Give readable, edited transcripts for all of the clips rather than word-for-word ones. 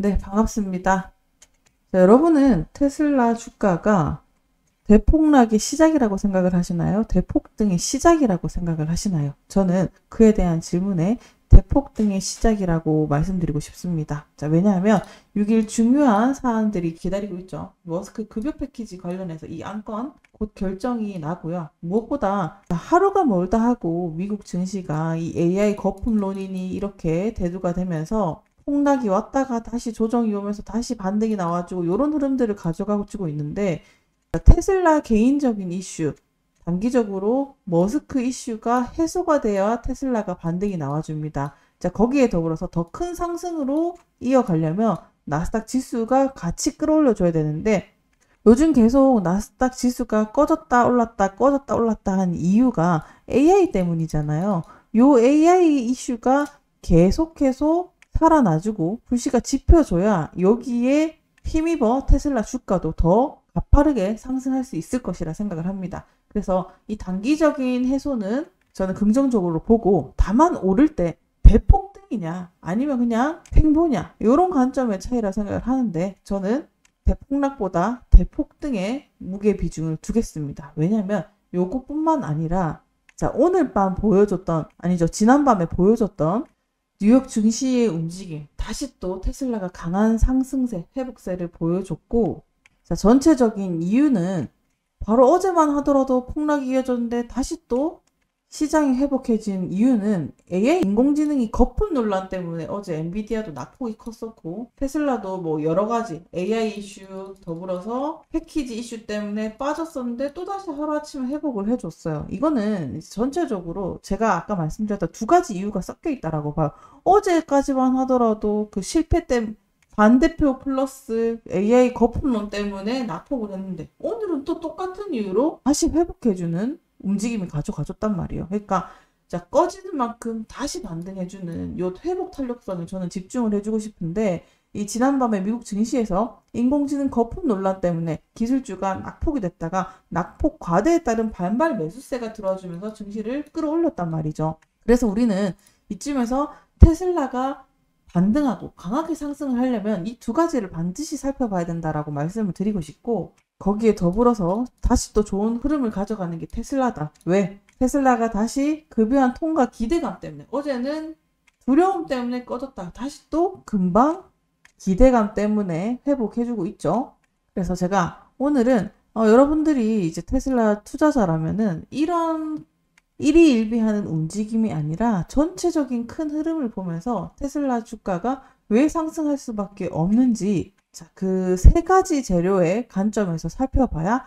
네, 반갑습니다. 자, 여러분은 테슬라 주가가 대폭락의 시작이라고 생각을 하시나요? 대폭등의 시작이라고 생각을 하시나요? 저는 그에 대한 질문에 대폭등의 시작이라고 말씀드리고 싶습니다. 자, 왜냐하면 6일 중요한 사안들이 기다리고 있죠. 머스크 급여 패키지 관련해서 이 안건 곧 결정이 나고요. 무엇보다 하루가 멀다 하고 미국 증시가 이 AI 거품론이니 이렇게 대두가 되면서 폭락이 왔다가 다시 조정이 오면서 다시 반등이 나와주고 이런 흐름들을 가져가고 있는데, 테슬라 개인적인 이슈, 단기적으로 머스크 이슈가 해소가 되어야 테슬라가 반등이 나와줍니다. 자, 거기에 더불어서 더 큰 상승으로 이어가려면 나스닥 지수가 같이 끌어올려줘야 되는데, 요즘 계속 나스닥 지수가 꺼졌다 올랐다 한 이유가 AI 때문이잖아요. 요 AI 이슈가 계속해서 살아나주고 불씨가 지펴줘야 여기에 힘입어 테슬라 주가도 더 가파르게 상승할 수 있을 것이라 생각을 합니다. 그래서 이 단기적인 해소는 저는 긍정적으로 보고, 다만 오를 때 대폭등이냐 아니면 그냥 횡보냐 이런 관점의 차이라 생각을 하는데, 저는 대폭락보다 대폭등에 무게 비중을 두겠습니다. 왜냐하면 요것뿐만 아니라, 자, 오늘 밤 보여줬던, 아니죠, 지난밤에 보여줬던 뉴욕 증시의 움직임, 다시 또 테슬라가 강한 상승세, 회복세를 보여줬고, 자, 전체적인 이유는 바로 어제만 하더라도 폭락이 이어졌는데 다시 또 시장이 회복해진 이유는 AI 인공지능이 거품 논란 때문에 어제 엔비디아도 낙폭이 컸었고, 테슬라도 뭐 여러 가지 AI 이슈 더불어서 패키지 이슈 때문에 빠졌었는데 또다시 하루아침에 회복을 해줬어요. 이거는 전체적으로 제가 아까 말씀드렸던 두 가지 이유가 섞여 있다라고 봐요. 어제까지만 하더라도 그 실패 때문에 반대표 플러스 AI 거품론 때문에 낙폭을 했는데, 오늘은 또 똑같은 이유로 다시 회복해주는 움직임이 가져가줬단 말이에요. 그러니까 자, 꺼지는 만큼 다시 반등해주는 요 회복 탄력성을 저는 집중을 해주고 싶은데, 이 지난밤에 미국 증시에서 인공지능 거품 논란 때문에 기술주가 낙폭이 됐다가 낙폭 과대에 따른 반발 매수세가 들어와주면서 증시를 끌어올렸단 말이죠. 그래서 우리는 이쯤에서 테슬라가 반등하고 강하게 상승을 하려면 이 두 가지를 반드시 살펴봐야 된다라고 말씀을 드리고 싶고, 거기에 더불어서 다시 또 좋은 흐름을 가져가는 게 테슬라다. 왜? 테슬라가 다시 급여한 통과 기대감 때문에, 어제는 두려움 때문에 꺼졌다가 다시 또 금방 기대감 때문에 회복해주고 있죠. 그래서 제가 오늘은 여러분들이 이제 테슬라 투자자라면은 이런 일희일비하는 움직임이 아니라 전체적인 큰 흐름을 보면서 테슬라 주가가 왜 상승할 수밖에 없는지, 자, 그 세 가지 재료의 관점에서 살펴봐야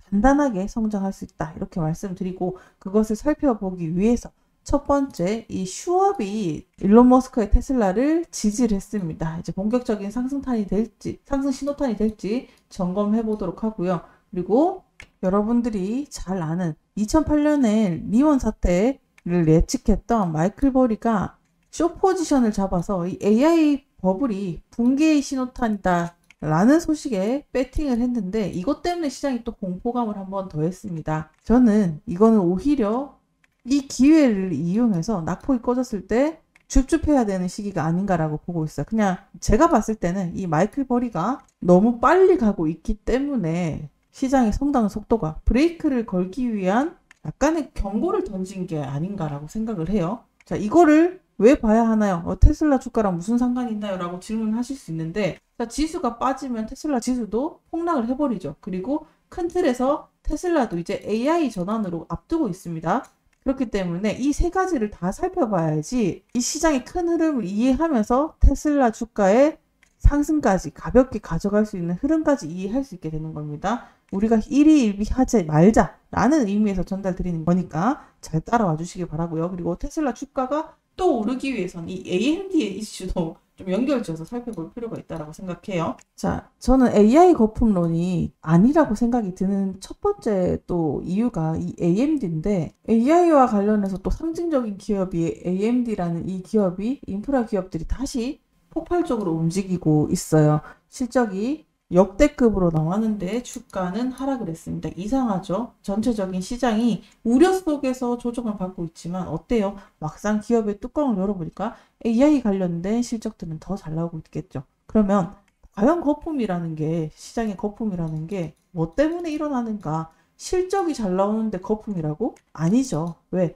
단단하게 성장할 수 있다, 이렇게 말씀드리고, 그것을 살펴보기 위해서 첫 번째, 이 슈업이 일론 머스크의 테슬라를 지지를 했습니다. 이제 본격적인 상승탄이 될지, 상승 신호탄이 될지 점검해 보도록 하고요. 그리고 여러분들이 잘 아는 2008년에 리먼 사태를 예측했던 마이클 버리가 숏 포지션을 잡아서 이 AI 버블이 붕괴의 신호탄이다 라는 소식에 배팅을 했는데, 이것 때문에 시장이 또 공포감을 한번 더했습니다. 저는 이거는 오히려 이 기회를 이용해서 낙폭이 꺼졌을 때 줍줍해야 되는 시기가 아닌가라고 보고 있어요. 그냥 제가 봤을 때는 이 마이클 버리가 너무 빨리 가고 있기 때문에 시장의 성장 속도가 브레이크를 걸기 위한 약간의 경고를 던진 게 아닌가라고 생각을 해요. 자, 이거를 왜 봐야 하나요? 테슬라 주가랑 무슨 상관이 있나요? 라고 질문하실 수 있는데, 자, 지수가 빠지면 테슬라 지수도 폭락을 해버리죠. 그리고 큰 틀에서 테슬라도 이제 AI 전환으로 앞두고 있습니다. 그렇기 때문에 이 세 가지를 다 살펴봐야지 이 시장의 큰 흐름을 이해하면서 테슬라 주가의 상승까지 가볍게 가져갈 수 있는 흐름까지 이해할 수 있게 되는 겁니다. 우리가 일희일비하지 말자라는 의미에서 전달드리는 거니까 잘 따라와 주시기 바라고요. 그리고 테슬라 주가가 또 오르기 위해서는 이 AMD의 이슈도 좀 연결지어서 살펴볼 필요가 있다고 생각해요. 자, 저는 AI 거품론이 아니라고 생각이 드는 첫 번째 또 이유가 이 AMD인데, AI와 관련해서 또 상징적인 기업이 AMD라는 이 기업이, 인프라 기업들이 다시 폭발적으로 움직이고 있어요. 실적이 역대급으로 나왔는데 주가는 하락을 했습니다. 이상하죠? 전체적인 시장이 우려 속에서 조정을 받고 있지만 어때요? 막상 기업의 뚜껑을 열어보니까 AI 관련된 실적들은 더 잘 나오고 있겠죠. 그러면 과연 거품이라는 게, 시장의 거품이라는 게 뭐 때문에 일어나는가? 실적이 잘 나오는데 거품이라고? 아니죠. 왜?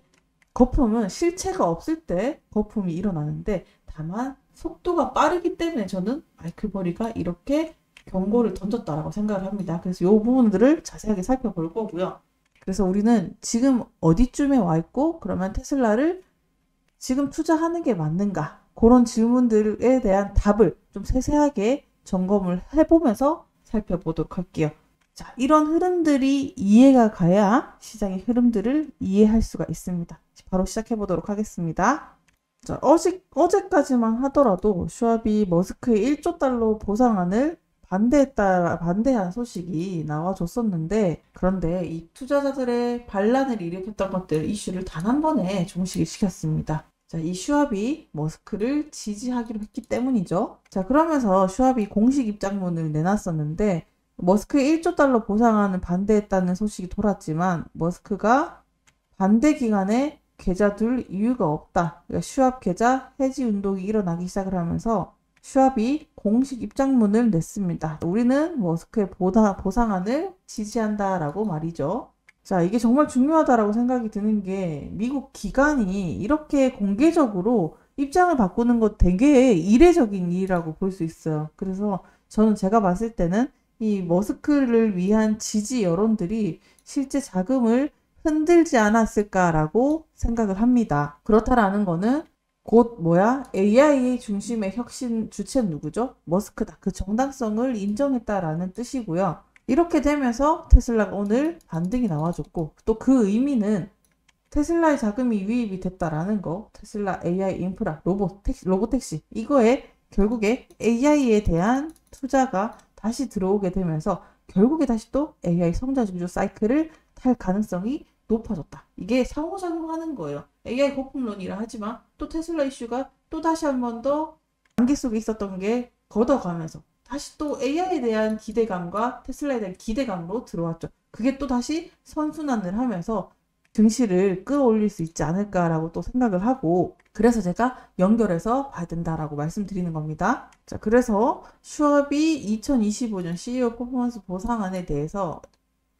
거품은 실체가 없을 때 거품이 일어나는데, 다만 속도가 빠르기 때문에 저는 마이클 버리가 이렇게 경고를 던졌다라고 생각을 합니다. 그래서 이 부분들을 자세하게 살펴볼 거고요. 그래서 우리는 지금 어디쯤에 와 있고, 그러면 테슬라를 지금 투자하는 게 맞는가? 그런 질문들에 대한 답을 좀 세세하게 점검을 해보면서 살펴보도록 할게요. 자, 이런 흐름들이 이해가 가야 시장의 흐름들을 이해할 수가 있습니다. 바로 시작해 보도록 하겠습니다. 자, 어제까지만 하더라도 슈왑이 머스크의 1조 달러 보상안을 반대한 소식이 나와줬었는데, 그런데 이 투자자들의 반란을 일으켰던 것들, 이슈를 단 한 번에 종식을 시켰습니다. 자, 이 슈왑이 머스크를 지지하기로 했기 때문이죠. 자, 그러면서 슈왑이 공식 입장문을 내놨었는데, 머스크의 1조 달러 보상안을 반대했다는 소식이 돌았지만, 머스크가 반대 기간에 계좌 둘 이유가 없다. 그러니까 슈왑 계좌 해지 운동이 일어나기 시작을 하면서 슈왑이 공식 입장문을 냈습니다. 우리는 머스크의 보상안을 지지한다라고 말이죠. 자, 이게 정말 중요하다라고 생각이 드는 게, 미국 기관이 이렇게 공개적으로 입장을 바꾸는 것 되게 이례적인 일이라고 볼 수 있어요. 그래서 저는 제가 봤을 때는 이 머스크를 위한 지지 여론들이 실제 자금을 흔들지 않았을까라고 생각을 합니다. 그렇다라는 거는 곧 AI 중심의 혁신 주체는 누구죠? 머스크다. 그 정당성을 인정했다라는 뜻이고요. 이렇게 되면서 테슬라가 오늘 반등이 나와줬고, 또 그 의미는 테슬라의 자금이 유입이 됐다라는 거, 테슬라 AI 인프라, 로보택시, 이거에 결국에 AI에 대한 투자가 다시 들어오게 되면서 결국에 다시 또 AI 성장주주 사이클을 탈 가능성이 높아졌다. 이게 상호작용하는 거예요. AI 거품론이라 하지만 또 테슬라 이슈가 또 다시 한 번 더 안개 속에 있었던 게 걷어가면서 다시 또 AI에 대한 기대감과 테슬라에 대한 기대감으로 들어왔죠. 그게 또 다시 선순환을 하면서 증시를 끌어올릴 수 있지 않을까라고 또 생각을 하고, 그래서 제가 연결해서 봐야 된다라고 말씀드리는 겁니다. 자, 그래서 슈왑이 2025년 CEO 퍼포먼스 보상안에 대해서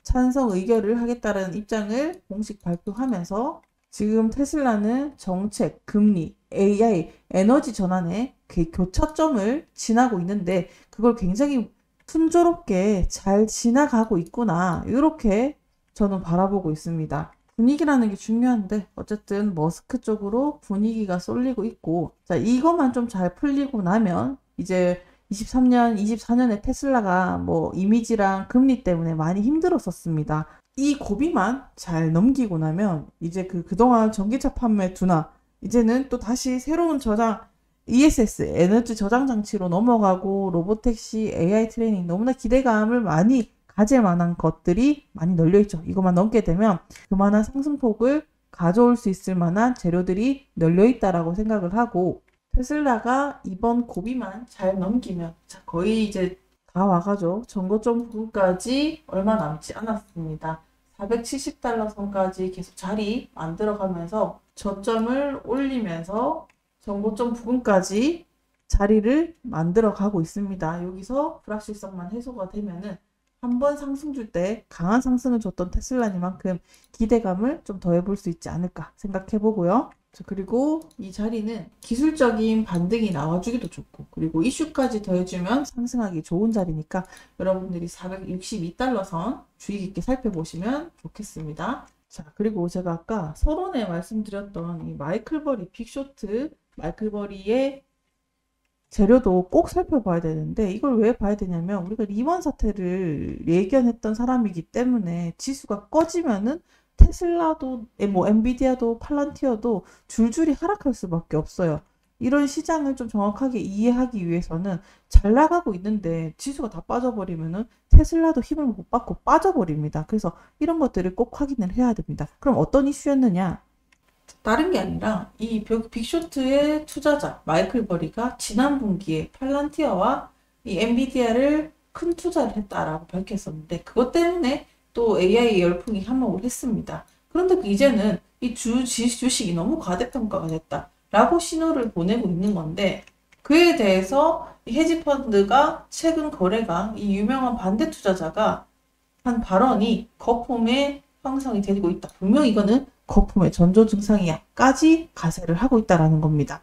찬성 의결을 하겠다는 입장을 공식 발표하면서, 지금 테슬라는 정책, 금리, AI, 에너지 전환의 그 교차점을 지나고 있는데, 그걸 굉장히 순조롭게 잘 지나가고 있구나, 이렇게 저는 바라보고 있습니다. 분위기라는 게 중요한데, 어쨌든 머스크 쪽으로 분위기가 쏠리고 있고, 자, 이것만 좀 잘 풀리고 나면 이제 23년, 24년에 테슬라가 뭐 이미지랑 금리 때문에 많이 힘들었었습니다. 이 고비만 잘 넘기고 나면 이제 그동안 전기차 판매 둔화, 이제는 또 다시 새로운 저장, ESS, 에너지 저장 장치로 넘어가고, 로보택시, AI 트레이닝, 너무나 기대감을 많이 가질 만한 것들이 많이 널려있죠. 이것만 넘게 되면 그만한 상승폭을 가져올 수 있을 만한 재료들이 널려있다라고 생각을 하고, 테슬라가 이번 고비만 잘 넘기면, 자, 거의 이제 다 와가죠. 전고점 부분까지 얼마 남지 않았습니다. 470달러 선까지 계속 자리 만들어가면서 저점을 올리면서 전고점 부분까지 자리를 만들어가고 있습니다. 여기서 불확실성만 해소가 되면은 한번 상승 줄 때 강한 상승을 줬던 테슬라니만큼 기대감을 좀 더해볼 수 있지 않을까 생각해 보고요. 그리고 이 자리는 기술적인 반등이 나와주기도 좋고, 그리고 이슈까지 더해주면 상승하기 좋은 자리니까 여러분들이 462달러 선 주의 깊게 살펴보시면 좋겠습니다. 자, 그리고 제가 아까 서론에 말씀드렸던 이 마이클 버리 빅쇼트, 마이클 버리의 재료도 꼭 살펴봐야 되는데, 이걸 왜 봐야 되냐면 우리가 리먼 사태를 예견했던 사람이기 때문에 지수가 꺼지면은 테슬라도 뭐 엔비디아도 팔란티어도 줄줄이 하락할 수밖에 없어요. 이런 시장을 좀 정확하게 이해하기 위해서는 잘 나가고 있는데 지수가 다 빠져버리면은 테슬라도 힘을 못 받고 빠져버립니다. 그래서 이런 것들을 꼭 확인을 해야 됩니다. 그럼 어떤 이슈였느냐? 다른 게 아니라 이 빅쇼트의 투자자 마이클 버리가 지난 분기에 팔란티어와 이 엔비디아를 큰 투자를 했다라고 밝혔었는데, 그것 때문에 또 AI 열풍이 한몫을 했습니다. 그런데 이제는 이 주식이 너무 과대평가가 됐다라고 신호를 보내고 있는 건데, 그에 대해서 이 헤지펀드가 최근 거래가 이 유명한 반대 투자자가 한 발언이 거품의 형성이 되고 있다. 분명 이거는 거품의 전조 증상이야까지 가세를 하고 있다라는 겁니다.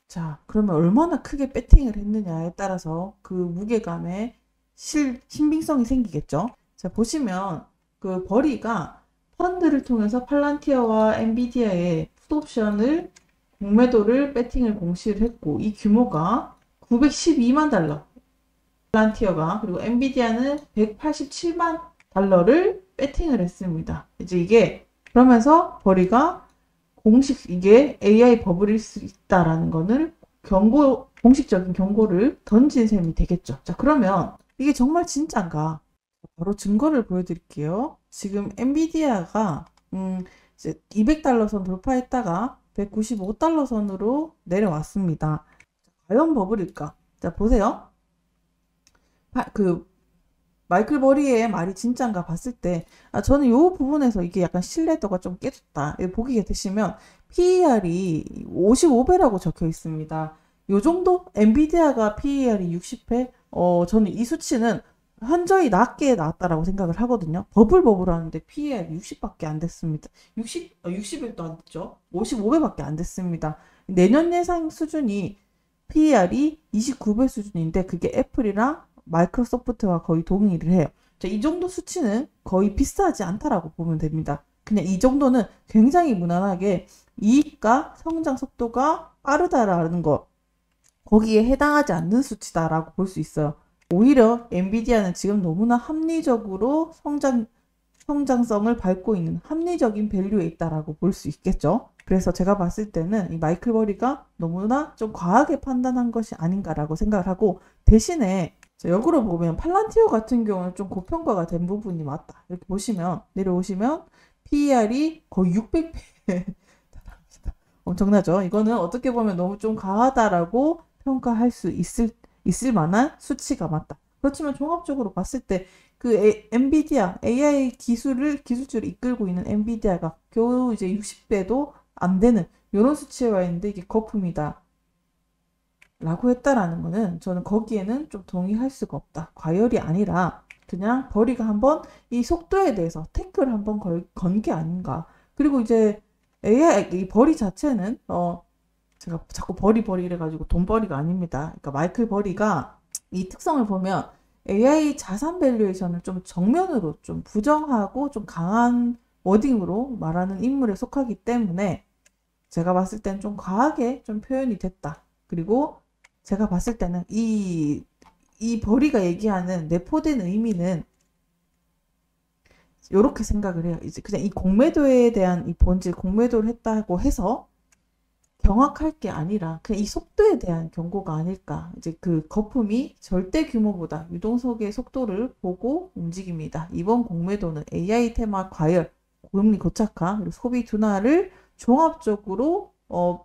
자, 그러면 얼마나 크게 배팅을 했느냐에 따라서 그 무게감에 신빙성이 생기겠죠. 자, 보시면 그 버리가 펀드를 통해서 팔란티어와 엔비디아의 풋옵션을 공매도를 배팅을 공시를 했고 이 규모가 912만 달러 팔란티어가 그리고 엔비디아는 187만 달러를 배팅을 했습니다. 이제 이게 그러면서 버리가 공식 이게 AI 버블일 수 있다라는 거는 공식적인 경고를 던진 셈이 되겠죠. 자, 그러면 이게 정말 진짜인가? 바로 증거를 보여드릴게요. 지금 엔비디아가 이제 200달러 선 돌파했다가 195달러 선으로 내려왔습니다. 과연 버블일까? 자, 보세요. 마이클 버리의 말이 진짠가 봤을 때, 저는 이 부분에서 이게 약간 신뢰도가 좀 깨졌다. 보기에 되시면 PER이 55배라고 적혀 있습니다. 요 정도? 엔비디아가 PER이 60배? 저는 이 수치는 현저히 낮게 나왔다라고 생각을 하거든요. 버블 하는데 PER 60밖에 안 됐습니다. 60일도 안 됐죠. 55배밖에 안 됐습니다. 내년 예상 수준이 PER이 29배 수준인데 그게 애플이랑 마이크로소프트와 거의 동일을 해요. 자, 이 정도 수치는 거의 비싸지 않다라고 보면 됩니다. 그냥 이 정도는 굉장히 무난하게 이익과 성장 속도가 빠르다라는 거 거기에 해당하지 않는 수치다라고 볼 수 있어요. 오히려 엔비디아는 지금 너무나 합리적으로 성장성을 밟고 있는 합리적인 밸류에 있다라고 볼 수 있겠죠. 그래서 제가 봤을 때는 이 마이클 버리가 너무나 좀 과하게 판단한 것이 아닌가라고 생각을 하고 대신에 역으로 보면 팔란티어 같은 경우는 좀 고평가가 된 부분이 맞다. 이렇게 보시면 내려오시면 PER이 거의 600배 달합니다. 엄청나죠? 이거는 어떻게 보면 너무 좀 과하다라고 평가할 수 있을 만한 수치가 맞다. 그렇지만 종합적으로 봤을 때 그 엔비디아 AI 기술주를 이끌고 있는 엔비디아가 겨우 이제 60배도 안 되는 이런 수치에 와 있는데 이게 거품이다. 라고 했다라는 거는 저는 거기에는 좀 동의할 수가 없다. 과열이 아니라 그냥 버리가 한번 이 속도에 대해서 태클을 한번 건 게 아닌가. 그리고 이제 AI 이 버리 자체는 제가 자꾸 버리 이래가지고 돈벌이가 아닙니다. 그러니까 마이클 버리가 이 특성을 보면 AI 자산 밸류에이션을 좀 정면으로 좀 부정하고 좀 강한 워딩으로 말하는 인물에 속하기 때문에 제가 봤을 땐 좀 과하게 좀 표현이 됐다. 그리고 제가 봤을 때는 이 버리가 얘기하는 내포된 의미는 이렇게 생각을 해요. 이제 그냥 이 공매도에 대한 이 본질 공매도를 했다고 해서 경악할 게 아니라 그냥 이 속도에 대한 경고가 아닐까. 이제 그 거품이 절대 규모보다 유동성의 속도를 보고 움직입니다. 이번 공매도는 AI 테마 과열, 고금리 고착화, 그리고 소비 둔화를 종합적으로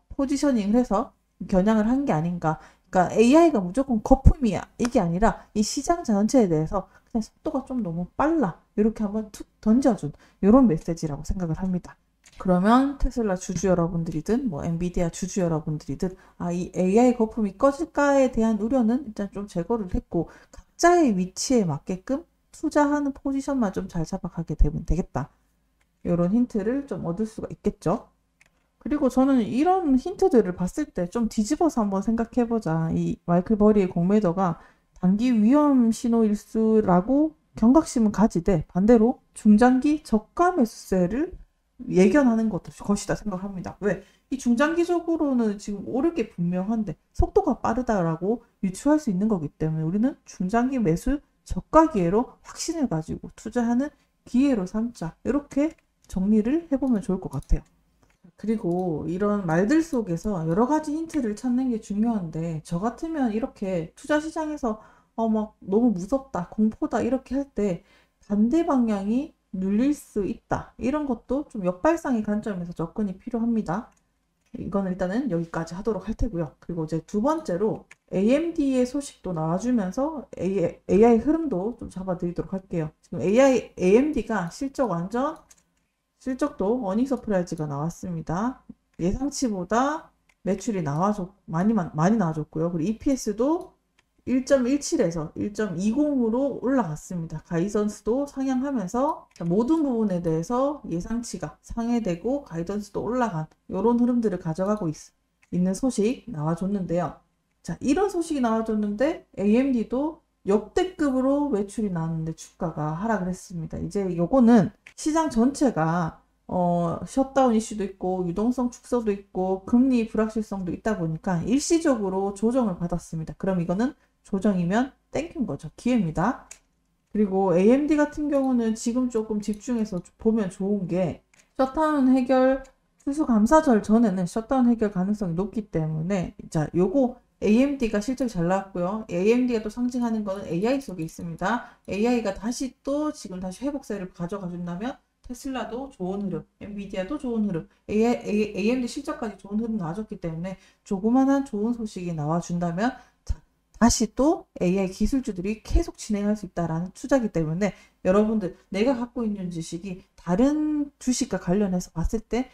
포지셔닝을 해서 겨냥을 한 게 아닌가. 그러니까 AI가 무조건 거품이야. 이게 아니라 이 시장 전체에 대해서 그냥 속도가 좀 너무 빨라. 이렇게 한번 툭 던져준 이런 메시지라고 생각을 합니다. 그러면 테슬라 주주 여러분들이든 뭐 엔비디아 주주 여러분들이든 이 AI 거품이 꺼질까에 대한 우려는 일단 좀 제거를 했고 각자의 위치에 맞게끔 투자하는 포지션만 좀 잘 잡아가게 되면 되겠다. 이런 힌트를 좀 얻을 수가 있겠죠. 그리고 저는 이런 힌트들을 봤을 때 좀 뒤집어서 한번 생각해보자. 이 마이클 버리의 공매도가 단기 위험 신호일수라고 경각심은 가지되 반대로 중장기 저가 매수세를 예견하는 것이다 생각합니다. 왜? 이 중장기적으로는 지금 오를 게 분명한데 속도가 빠르다라고 유추할 수 있는 거기 때문에 우리는 중장기 매수 저가 기회로 확신을 가지고 투자하는 기회로 삼자. 이렇게 정리를 해보면 좋을 것 같아요. 그리고 이런 말들 속에서 여러 가지 힌트를 찾는 게 중요한데 저 같으면 이렇게 투자 시장에서 막 너무 무섭다, 공포다 이렇게 할 때 반대 방향이 눌릴 수 있다. 이런 것도 좀 역발상의 관점에서 접근이 필요합니다. 이거는 일단은 여기까지 하도록 할 테고요. 그리고 이제 두 번째로 AMD의 소식도 나와주면서 AI 흐름도 좀 잡아드리도록 할게요. 지금 AMD가 실적도 어닝 서프라이즈가 나왔습니다. 예상치보다 매출이 많이 나와줬고요. 그리고 EPS도 1.17에서 1.20으로 올라갔습니다. 가이던스도 상향하면서 모든 부분에 대해서 예상치가 상회되고 가이던스도 올라간 이런 흐름들을 가져가고 있는 소식 나와줬는데요. 자, 이런 소식이 나와줬는데 AMD도 역대급으로 매출이 나왔는데 주가가 하락을 했습니다. 이제 요거는 시장 전체가 셧다운 이슈도 있고 유동성 축소도 있고 금리 불확실성도 있다 보니까 일시적으로 조정을 받았습니다. 그럼 이거는 조정이면 땡긴 거죠. 기회입니다. 그리고 AMD 같은 경우는 지금 조금 집중해서 보면 좋은 게 셧다운 해결 추수감사절 전에는 셧다운 해결 가능성이 높기 때문에 자, 요거 AMD가 실적이 잘 나왔고요. AMD가 또 상징하는 거는 AI 속에 있습니다. AI가 다시 또 지금 다시 회복세를 가져가 준다면 테슬라도 좋은 흐름, 엔비디아도 좋은 흐름, AMD 실적까지 좋은 흐름 나와줬기 때문에 조그만한 좋은 소식이 나와준다면 다시 또 AI 기술주들이 계속 진행할 수 있다라는 투자기 때문에 여러분들 내가 갖고 있는 지식이 다른 주식과 관련해서 봤을 때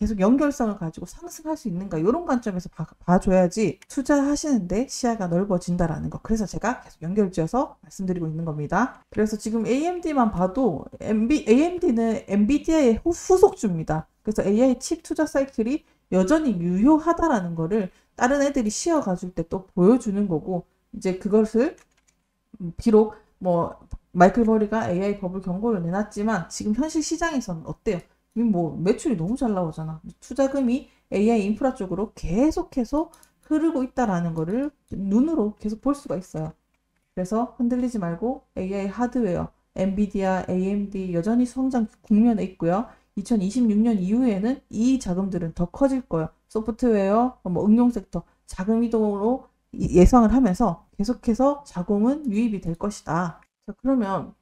계속 연결성을 가지고 상승할 수 있는가 이런 관점에서 봐줘야지 투자하시는데 시야가 넓어진다라는 거. 그래서 제가 계속 연결지어서 말씀드리고 있는 겁니다. 그래서 지금 AMD만 봐도 AMD는 엔비디아의 후속주입니다. 그래서 AI 칩 투자 사이클이 여전히 유효하다라는 거를 다른 애들이 쉬어가줄 때 또 보여주는 거고 이제 그것을 비록 뭐 마이클 버리가 AI 버블 경고를 내놨지만 지금 현실 시장에서는 어때요? 뭐 매출이 너무 잘 나오잖아. 투자금이 AI 인프라 쪽으로 계속해서 흐르고 있다라는 거를 눈으로 계속 볼 수가 있어요. 그래서 흔들리지 말고 AI 하드웨어, 엔비디아, AMD 여전히 성장 국면에 있고요. 2026년 이후에는 이 자금들은 더 커질 거예요. 소프트웨어, 뭐 응용 섹터, 자금 이동으로 예상을 하면서 계속해서 자금은 유입이 될 것이다. 자, 그러면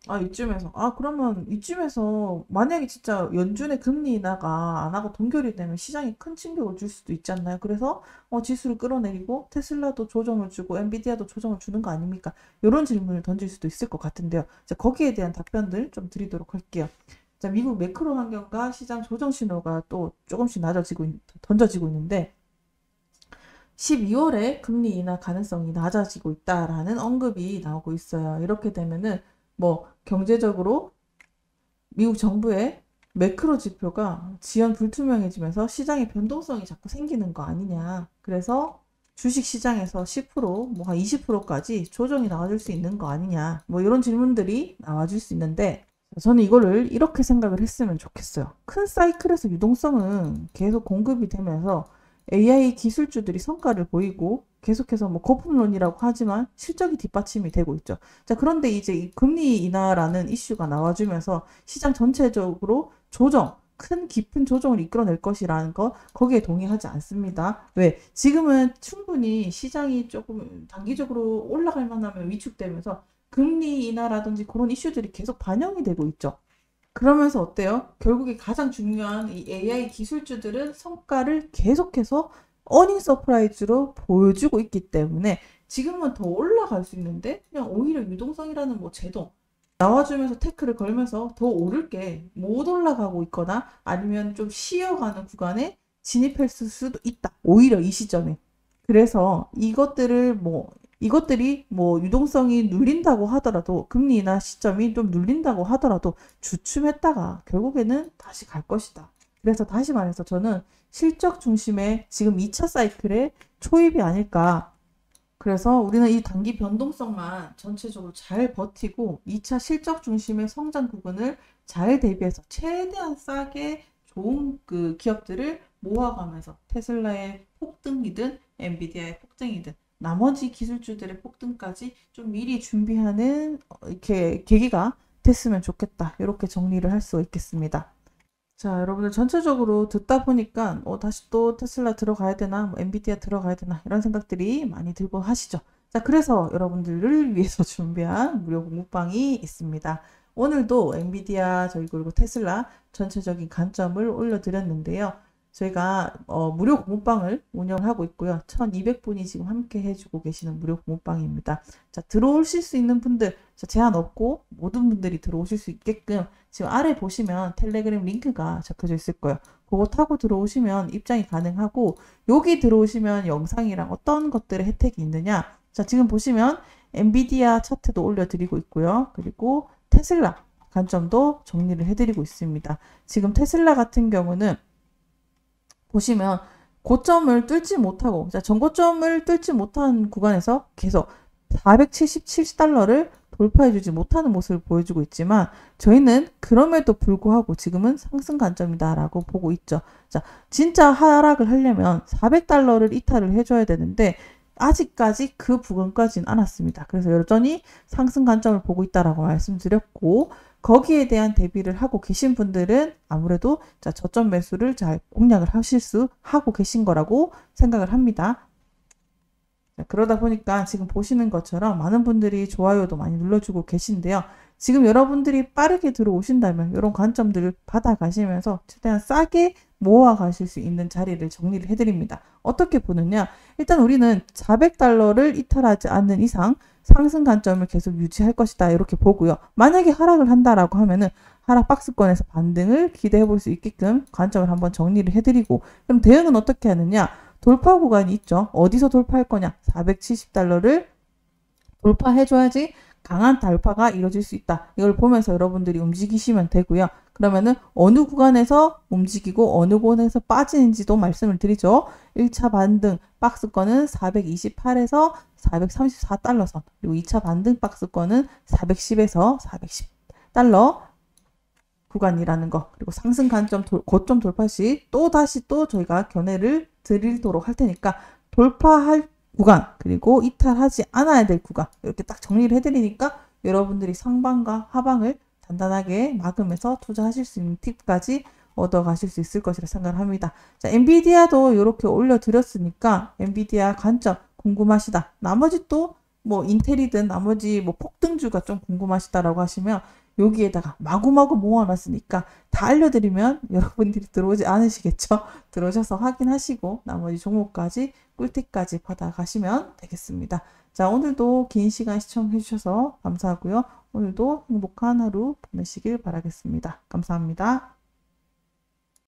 그러면 이쯤에서 만약에 진짜 연준의 금리 인하가 안 하고 동결이 되면 시장이 큰 충격을 줄 수도 있지 않나요? 그래서 지수를 끌어내리고 테슬라도 조정을 주고 엔비디아도 조정을 주는 거 아닙니까? 이런 질문을 던질 수도 있을 것 같은데요. 자, 거기에 대한 답변들 좀 드리도록 할게요. 자, 미국 매크로 환경과 시장 조정 신호가 또 조금씩 던져지고 있는데 12월에 금리 인하 가능성이 낮아지고 있다라는 언급이 나오고 있어요. 이렇게 되면은 뭐 경제적으로 미국 정부의 매크로 지표가 지연 불투명해지면서 시장의 변동성이 자꾸 생기는 거 아니냐. 그래서 주식 시장에서 10%, 뭐 한 20%까지 조정이 나와줄 수 있는 거 아니냐. 뭐 이런 질문들이 나와줄 수 있는데 저는 이거를 이렇게 생각을 했으면 좋겠어요. 큰 사이클에서 유동성은 계속 공급이 되면서 AI 기술주들이 성과를 보이고 계속해서 뭐 거품론이라고 하지만 실적이 뒷받침이 되고 있죠. 자, 그런데 이제 이 금리 인하라는 이슈가 나와주면서 시장 전체적으로 큰 깊은 조정을 이끌어낼 것이라는 거 거기에 동의하지 않습니다. 왜? 지금은 충분히 시장이 조금 단기적으로 올라갈 만하면 위축되면서 금리 인하라든지 그런 이슈들이 계속 반영이 되고 있죠. 그러면서 어때요? 결국에 가장 중요한 이 AI 기술주들은 성과를 계속해서 어닝 서프라이즈로 보여주고 있기 때문에 지금은 더 올라갈 수 있는데 그냥 오히려 유동성이라는 뭐 제동 나와주면서 태클을 걸면서 더 오를 게 못 올라가고 있거나 아니면 좀 쉬어가는 구간에 진입할 수도 있다. 오히려 이 시점에. 그래서 이것들이 뭐 유동성이 눌린다고 하더라도 금리 인하 시점이 좀 눌린다고 하더라도 주춤했다가 결국에는 다시 갈 것이다. 그래서 다시 말해서 저는 실적 중심의 지금 2차 사이클의 초입이 아닐까. 그래서 우리는 이 단기 변동성만 전체적으로 잘 버티고 2차 실적 중심의 성장 부분을 잘 대비해서 최대한 싸게 좋은 그 기업들을 모아가면서 테슬라의 폭등이든 엔비디아의 폭등이든 나머지 기술주들의 폭등까지 좀 미리 준비하는 이렇게 계기가 됐으면 좋겠다. 이렇게 정리를 할 수 있겠습니다. 자, 여러분들 전체적으로 듣다 보니까 다시 또 테슬라 들어가야 되나, 뭐 엔비디아 들어가야 되나 이런 생각들이 많이 들고 하시죠. 자, 그래서 여러분들을 위해서 준비한 무료 공부방이 있습니다. 오늘도 엔비디아 그리고 테슬라 전체적인 관점을 올려드렸는데요. 저희가 무료 공부방을 운영을 하고 있고요. 1200분이 지금 함께 해주고 계시는 무료 공부방입니다. 자, 들어오실 수 있는 분들 제한 없고 모든 분들이 들어오실 수 있게끔 지금 아래 보시면 텔레그램 링크가 적혀져 있을 거예요. 그거 타고 들어오시면 입장이 가능하고 여기 들어오시면 영상이랑 어떤 것들의 혜택이 있느냐. 자, 지금 보시면 엔비디아 차트도 올려드리고 있고요. 그리고 테슬라 관점도 정리를 해드리고 있습니다. 지금 테슬라 같은 경우는 보시면 고점을 뚫지 못하고, 전고점을 뚫지 못한 구간에서 계속 477달러를 돌파해주지 못하는 모습을 보여주고 있지만, 저희는 그럼에도 불구하고 지금은 상승 관점이다라고 보고 있죠. 자, 진짜 하락을 하려면 400달러를 이탈을 해줘야 되는데, 아직까지 그 부분까지는 않았습니다. 그래서 여전히 상승 관점을 보고 있다라고 말씀드렸고, 거기에 대한 대비를 하고 계신 분들은 아무래도 저점 매수를 잘 공략을 하고 계신 거라고 생각을 합니다. 그러다 보니까 지금 보시는 것처럼 많은 분들이 좋아요도 많이 눌러주고 계신데요. 지금 여러분들이 빠르게 들어오신다면 이런 관점들을 받아가시면서 최대한 싸게 모아가실 수 있는 자리를 정리를 해드립니다. 어떻게 보느냐? 일단 우리는 400달러를 이탈하지 않는 이상 상승 관점을 계속 유지할 것이다 이렇게 보고요. 만약에 하락을 한다라고 하면은 하락 박스권에서 반등을 기대해 볼 수 있게끔 관점을 한번 정리를 해드리고, 그럼 대응은 어떻게 하느냐? 돌파 구간이 있죠. 어디서 돌파할 거냐? 470달러를 돌파해줘야지 강한 돌파가 이루어질 수 있다. 이걸 보면서 여러분들이 움직이시면 되고요. 그러면은 어느 구간에서 움직이고 어느 구간에서 빠지는지도 말씀을 드리죠. 1차 반등 박스권은 428에서 434달러 선, 그리고 2차 반등 박스권은 410에서 410달러 구간이라는 거, 그리고 상승 관점 고점 돌파 시 또 다시 또 저희가 견해를 드리도록 할 테니까 돌파할 구간 그리고 이탈하지 않아야 될 구간 이렇게 딱 정리를 해드리니까 여러분들이 상방과 하방을 단단하게 막으면서 투자하실 수 있는 팁까지 얻어가실 수 있을 것이라 생각을 합니다. 자, 엔비디아도 이렇게 올려드렸으니까 엔비디아 관점 궁금하시다. 나머지 또 뭐 인텔이든 나머지 뭐 폭등주가 좀 궁금하시다라고 하시면 여기에다가 마구마구 모아놨으니까 다 알려드리면 여러분들이 들어오지 않으시겠죠? 들어오셔서 확인하시고 나머지 종목까지 꿀팁까지 받아가시면 되겠습니다. 자, 오늘도 긴 시간 시청해주셔서 감사하고요. 오늘도 행복한 하루 보내시길 바라겠습니다. 감사합니다.